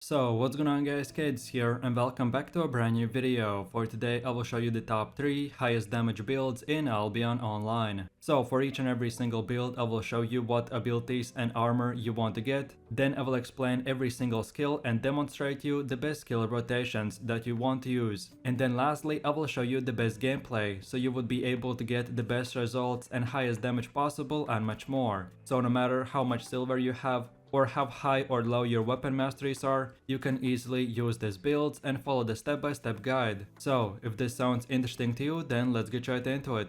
So what's going on guys, Kids here and welcome back to a brand new video. For today I will show you the top 3 highest damage builds in Albion Online. So for each and every single build I will show you what abilities and armor you want to get. Then I will explain every single skill and demonstrate you the best skill rotations that you want to use. And then lastly I will show you the best gameplay so you would be able to get the best results and highest damage possible and much more. So no matter how much silver you have, or how high or low your weapon masteries are, you can easily use these builds and follow the step-by-step guide. So, if this sounds interesting to you, then let's get right into it.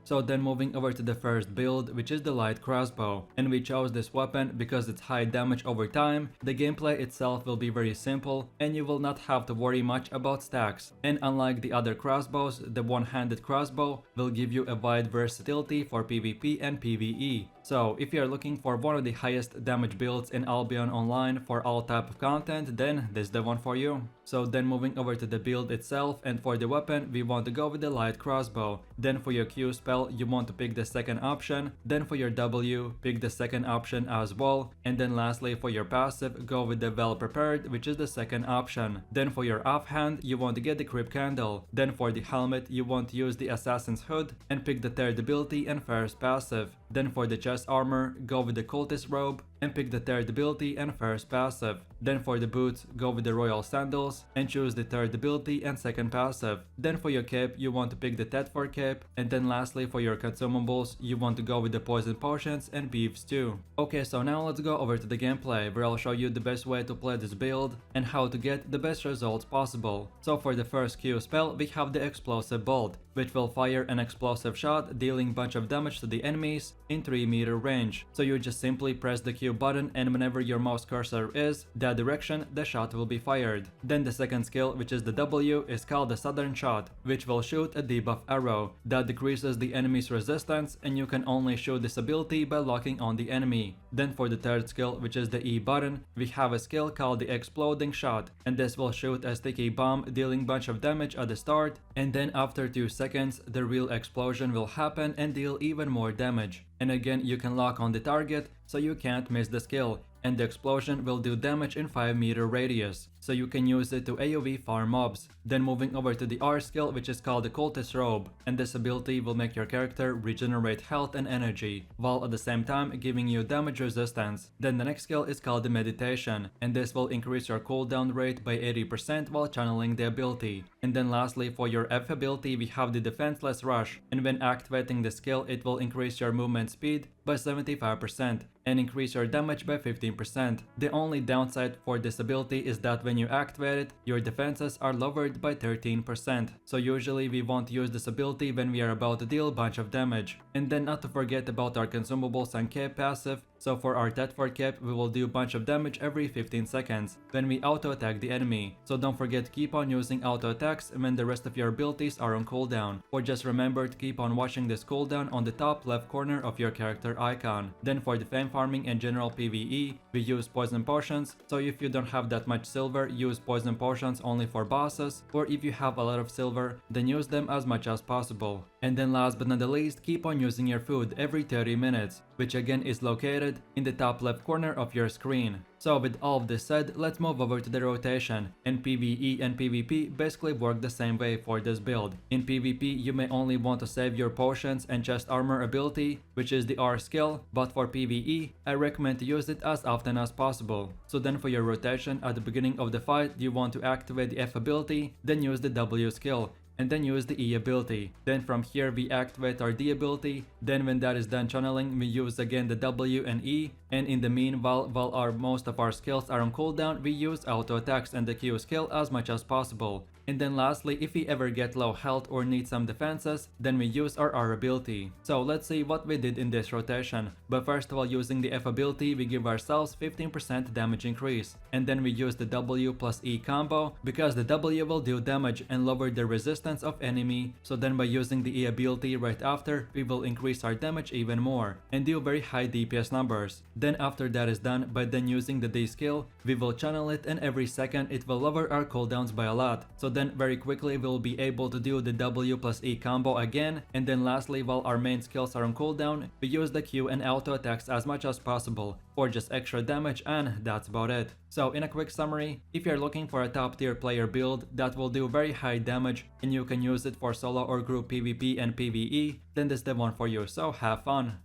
So then moving over to the first build, which is the light crossbow, and we chose this weapon because it's high damage over time. The gameplay itself will be very simple and you will not have to worry much about stacks. And unlike the other crossbows, the one-handed crossbow will give you a wide versatility for PvP and PvE. So if you are looking for one of the highest damage builds in Albion Online for all type of content, then this is the one for you. So then moving over to the build itself, and for the weapon we want to go with the light crossbow. Then for your Q spell you want to pick the second option, then for your W pick the second option as well, and then lastly for your passive go with the well prepared, which is the second option. Then for your offhand you want to get the creep candle, then for the helmet you want to use the assassin's hood and pick the third ability and first passive. Then for the chest armor go with the cultist robe and pick the third ability and first passive. Then for the boots go with the royal sandals and choose the third ability and second passive. Then for your cape you want to pick the Thetford cape, and then lastly for your consumables you want to go with the poison potions and beef stew. Okay, so now let's go over to the gameplay where I'll show you the best way to play this build and how to get the best results possible. So for the first Q spell we have the explosive bolt, which will fire an explosive shot dealing bunch of damage to the enemies in 3-meter range. So you just simply press the Q button and whenever your mouse cursor is that direction, the shot will be fired. Then the second skill, which is the W, is called the Southern Shot, which will shoot a debuff arrow that decreases the enemy's resistance, and you can only shoot this ability by locking on the enemy. Then for the third skill, which is the E button, we have a skill called the Exploding Shot, and this will shoot a sticky bomb dealing bunch of damage at the start, and then after 2 seconds the real explosion will happen and deal even more damage. And again you can lock on the target so you can't miss the skill, and the explosion will do damage in 5-meter radius, so you can use it to AoE farm mobs. Then moving over to the R skill, which is called the Cultist Robe, and this ability will make your character regenerate health and energy, while at the same time giving you damage resistance. Then the next skill is called the Meditation, and this will increase your cooldown rate by 80% while channeling the ability. And then lastly for your F ability we have the Defenseless Rush, and when activating the skill it will increase your movement speed by 75% and increase your damage by 15%. The only downside for this ability is that when you activate it, your defenses are lowered by 13%. So usually we won't use this ability when we are about to deal a bunch of damage. And then not to forget about our consumables and cape passive. So for our Thetford cape we will do a bunch of damage every 15 seconds when we auto attack the enemy. So don't forget to keep on using auto attacks when the rest of your abilities are on cooldown. Or just remember to keep on watching this cooldown on the top left corner of your character icon. Then for the fame farming and general PvE we use poison potions, so if you don't have that much silver use poison potions only for bosses, or if you have a lot of silver then use them as much as possible. And then last but not the least, keep on using your food every 30 minutes, which again is located in the top left corner of your screen. So with all of this said, let's move over to the rotation. And PvE and PvP basically work the same way for this build. In PvP you may only want to save your potions and chest armor ability, which is the R skill, but for PvE I recommend to use it as often as possible. So then for your rotation at the beginning of the fight you want to activate the F ability, then use the W skill, and then use the E ability. Then from here we activate our D ability, then when that is done channeling we use again the W and E, and in the meanwhile while most of our skills are on cooldown we use auto attacks and the Q skill as much as possible. And then lastly, if we ever get low health or need some defenses, then we use our R ability. So let's see what we did in this rotation. But first of all, using the F ability, we give ourselves 15% damage increase. And then we use the W plus E combo, because the W will do damage and lower the resistance of enemy. So then by using the E ability right after, we will increase our damage even more and do very high DPS numbers. Then after that is done, by then using the D skill, we will channel it, and every second it will lower our cooldowns by a lot. So then very quickly we'll be able to do the W plus E combo again, and then lastly, while our main skills are on cooldown, we use the Q and auto attacks as much as possible for just extra damage, and that's about it. So in a quick summary, if you're looking for a top tier player build that will do very high damage and you can use it for solo or group PvP and PvE, then this is the one for you, so have fun.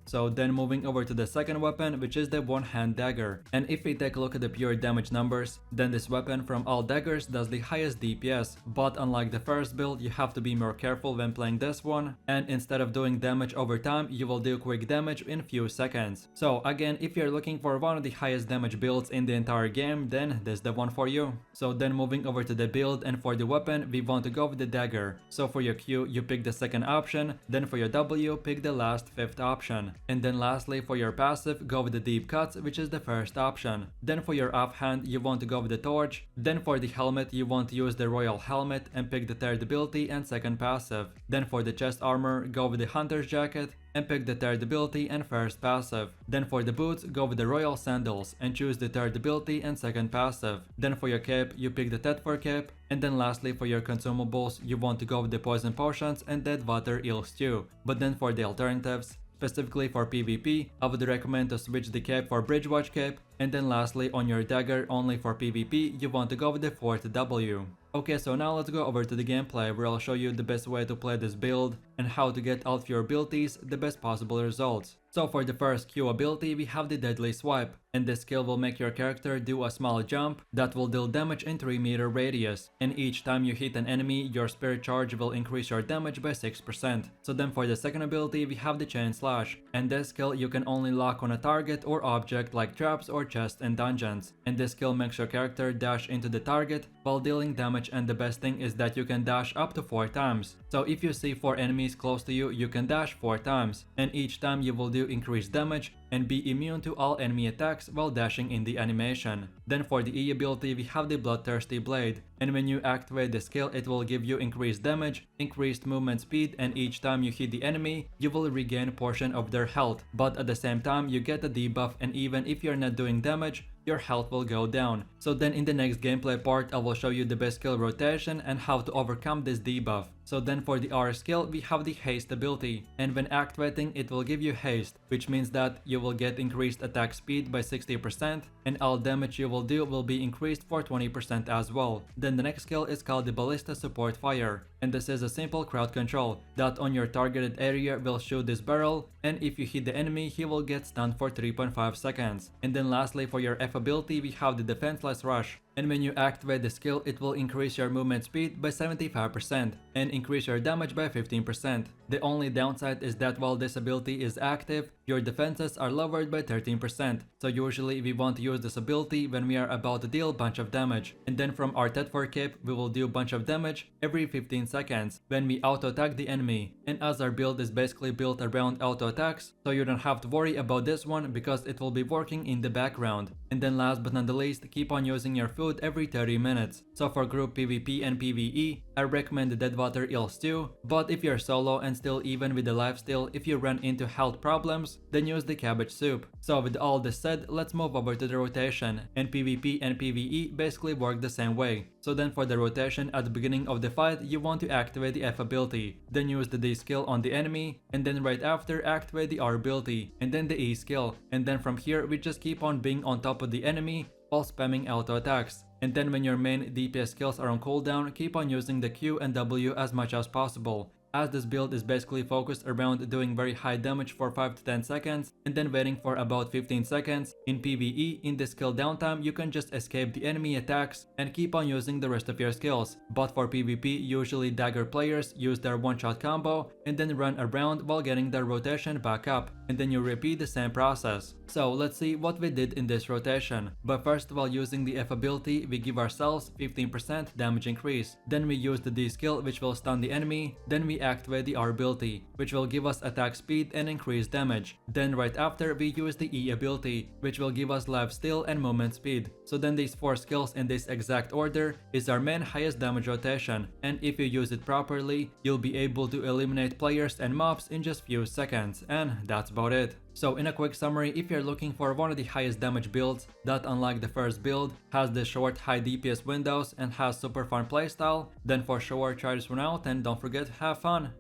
So then moving over to the second weapon, which is the one-hand dagger. And if we take a look at the pure damage numbers, then this weapon from all daggers does the highest DPS, but unlike the first build, you have to be more careful when playing this one, and instead of doing damage over time, you will do quick damage in few seconds. So again, if you're looking for one of the highest damage builds in the entire game, then this is the one for you. So then moving over to the build, and for the weapon, we want to go with the dagger. So for your Q, you pick the second option, then for your W, pick the last fifth option. And then lastly, for your passive, go with the deep cuts, which is the first option. Then for your offhand, you want to go with the torch. Then for the helmet, you want to use the royal helmet and pick the third ability and second passive. Then for the chest armor, go with the hunter's jacket and pick the third ability and first passive. Then for the boots, go with the royal sandals and choose the third ability and second passive. Then for your cape, you pick the Tetford cape. And then lastly, for your consumables, you want to go with the poison potions and dead water eel stew. But then for the alternatives, specifically for PvP, I would recommend to switch the cape for Bridgewatch cape, and then lastly on your dagger only for PvP, you want to go with the fourth W. Okay, so now let's go over to the gameplay where I'll show you the best way to play this build and how to get out of your abilities the best possible results. So for the first Q ability, we have the Deadly Swipe, and this skill will make your character do a small jump that will deal damage in 3-meter radius, and each time you hit an enemy, your spirit charge will increase your damage by 6%. So then for the second ability, we have the Chain Slash, and this skill you can only lock on a target or object like traps or chests in dungeons, and this skill makes your character dash into the target while dealing damage, and the best thing is that you can dash up to 4 times. So if you see 4 enemies close to you, you can dash 4 times, and each time you will do increased damage and be immune to all enemy attacks while dashing in the animation. Then for the E ability, we have the Bloodthirsty Blade, and when you activate the skill, it will give you increased damage, increased movement speed, and each time you hit the enemy, you will regain a portion of their health, but at the same time you get a debuff, and even if you're not doing damage, your health will go down. So then in the next gameplay part, I will show you the best skill rotation and how to overcome this debuff. So then for the R skill, we have the Haste ability, and when activating, it will give you haste, which means that you will get increased attack speed by 60%, and all damage you will do will be increased for 20% as well. Then the next skill is called the Ballista Support Fire, and this is a simple crowd control that on your targeted area will shoot this barrel, and if you hit the enemy, he will get stunned for 3.5 seconds. And then lastly, for your F ability, we have the Defenseless Rush, and when you activate the skill, it will increase your movement speed by 75% and increase your damage by 15%. The only downside is that while this ability is active, your defenses are lowered by 13%, so usually we want to use this ability when we are about to deal bunch of damage. And then from our Tetford cape, we will do bunch of damage every 15 seconds when we auto attack the enemy. And as our build is basically built around auto attacks, so you don't have to worry about this one because it will be working in the background. And then last but not the least, keep on using your food every 30 minutes. So for group PvP and PvE, I recommend the Deadwater Eel Stew, but if you're solo and still even with the lifesteal, if you run into health problems, then use the Cabbage Soup. So with all this said, let's move over to the rotation, and PvP and PvE basically work the same way. So then for the rotation, at the beginning of the fight, you want to activate the F ability, then use the D skill on the enemy, and then right after activate the R ability, and then the E skill, and then from here we just keep on being on top of the enemy while spamming auto attacks. And then when your main DPS skills are on cooldown, keep on using the Q and W as much as possible, as this build is basically focused around doing very high damage for 5 to 10 seconds and then waiting for about 15 seconds. In PvE, in this skill downtime, you can just escape the enemy attacks and keep on using the rest of your skills. But for PvP, usually dagger players use their one-shot combo and then run around while getting their rotation back up, and then you repeat the same process. So let's see what we did in this rotation. But first, while using the F ability, we give ourselves 15% damage increase. Then we use the D skill, which will stun the enemy. Then we we activate the R ability, which will give us attack speed and increased damage. Then right after we use the E ability, which will give us lifesteal and movement speed. So then these 4 skills in this exact order is our main highest damage rotation, and if you use it properly, you'll be able to eliminate players and mobs in just few seconds, and that's about it. So in a quick summary, if you're looking for one of the highest damage builds that, unlike the first build, has the short high DPS windows and has super fun playstyle, then for sure try this one out and don't forget to have fun.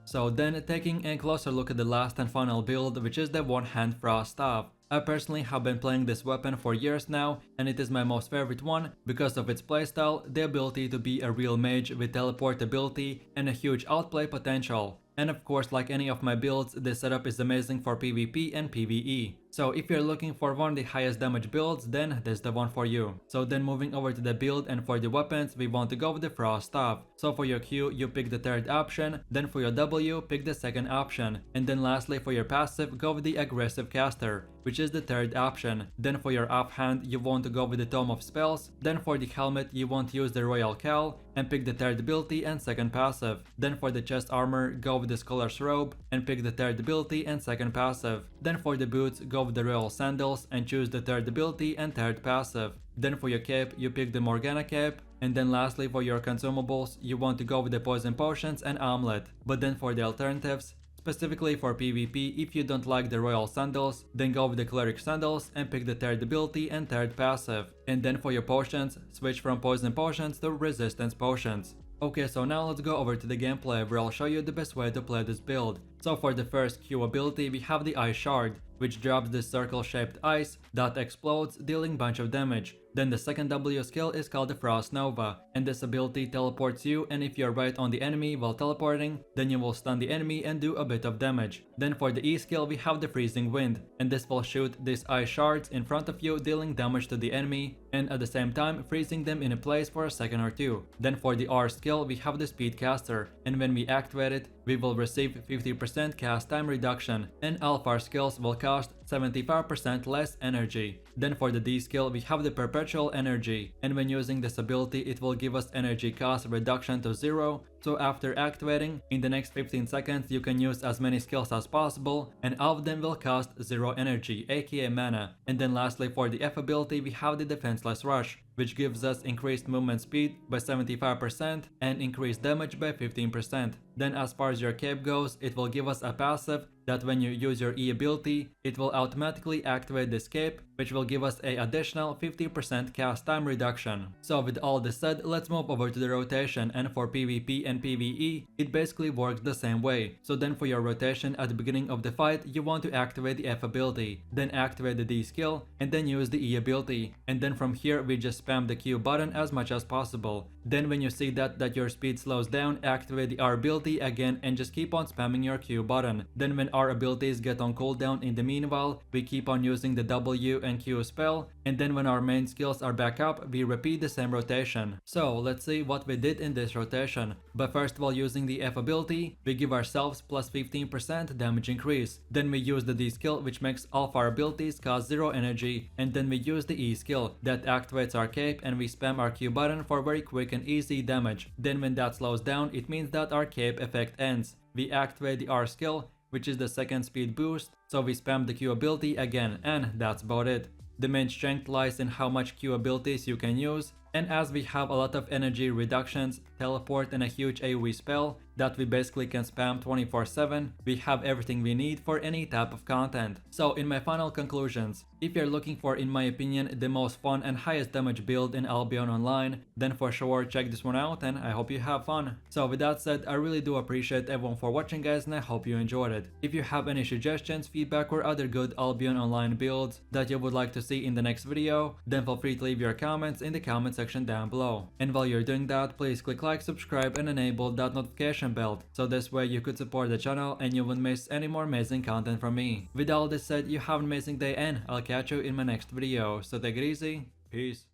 So then taking a closer look at the last and final build, which is the one-hand frost staff. I personally have been playing this weapon for years now, and it is my most favorite one because of its playstyle, the ability to be a real mage with teleport ability and a huge outplay potential. And of course, like any of my builds, this setup is amazing for PvP and PvE. So if you're looking for one of the highest damage builds, then this is the one for you. So then moving over to the build, and for the weapons, we want to go with the frost staff. So for your Q, you pick the third option, then for your W, pick the second option, and then lastly for your passive, go with the aggressive caster, which is the third option. Then for your offhand, you want to go with the tome of spells, then for the helmet, you want to use the royal cowl, and pick the third ability and second passive. Then for the chest armor, go with the scholar's robe, and pick the third ability and second passive. Then for the boots, go with the royal sandals and choose the third ability and third passive. Then for your cape, you pick the Morgana cape, and then lastly for your consumables, you want to go with the poison potions and amulet. But then for the alternatives, specifically for PvP, if you don't like the royal sandals, then go with the cleric sandals and pick the third ability and third passive. And then for your potions, switch from poison potions to resistance potions. Okay, so now let's go over to the gameplay where I'll show you the best way to play this build. So for the first Q ability, we have the Ice Shard, which drops this circle-shaped ice that explodes, dealing bunch of damage. Then the second W skill is called the Frost Nova, and this ability teleports you, and if you're right on the enemy while teleporting, then you will stun the enemy and do a bit of damage. Then for the E skill, we have the Freezing Wind, and this will shoot these ice shards in front of you, dealing damage to the enemy, and at the same time freezing them in a place for a second or two. Then for the R skill, we have the Speed Caster, and when we activate it, we will receive 50% cast time reduction, and all of our skills will cost 75% less energy. Then for the D skill, we have the Perpetual Energy, and when using this ability, it will give us energy cost reduction to 0. So after activating, in the next 15 seconds you can use as many skills as possible, and all of them will cost 0 energy, aka mana. And then lastly for the F ability, we have the Defenseless Rush, which gives us increased movement speed by 75% and increased damage by 15%. Then as far as your cape goes, it will give us a passive that when you use your E ability, it will automatically activate this cape, which will give us an additional 50% cast time reduction. So with all this said, let's move over to the rotation, and for PvP and PvE, it basically works the same way. So then for your rotation at the beginning of the fight, you want to activate the F ability, then activate the D skill, and then use the E ability. And then from here, we just spam the Q button as much as possible. Then when you see that your speed slows down, activate the R ability again and just keep on spamming your Q button. Then when our abilities get on cooldown in the meanwhile, we keep on using the W and Q spell, and then when our main skills are back up, we repeat the same rotation. So let's see what we did in this rotation. But first of all, using the F ability, we give ourselves plus 15% damage increase. Then we use the D skill, which makes all of our abilities cost 0 energy, and then we use the E skill that activates our cape, and we spam our Q button for very quick and easy damage. Then when that slows down, it means that our cape effect ends. We activate the R skill, which is the second speed boost, so we spam the Q ability again, and that's about it. The main strength lies in how much Q abilities you can use, and as we have a lot of energy reductions, teleport, and a huge AoE spell that we basically can spam 24/7, we have everything we need for any type of content. So in my final conclusions, if you're looking for, in my opinion, the most fun and highest damage build in Albion Online, then for sure check this one out, and I hope you have fun. So with that said, I really do appreciate everyone for watching, guys, and I hope you enjoyed it. If you have any suggestions, feedback, or other good Albion Online builds that you would like to see in the next video, then feel free to leave your comments in the comment section down below. And while you're doing that, please click like, subscribe, and enable that notification bell, so this way you could support the channel and you won't miss any more amazing content from me. With all this said, you have an amazing day, and I'll catch you in my next video. So take it easy, peace.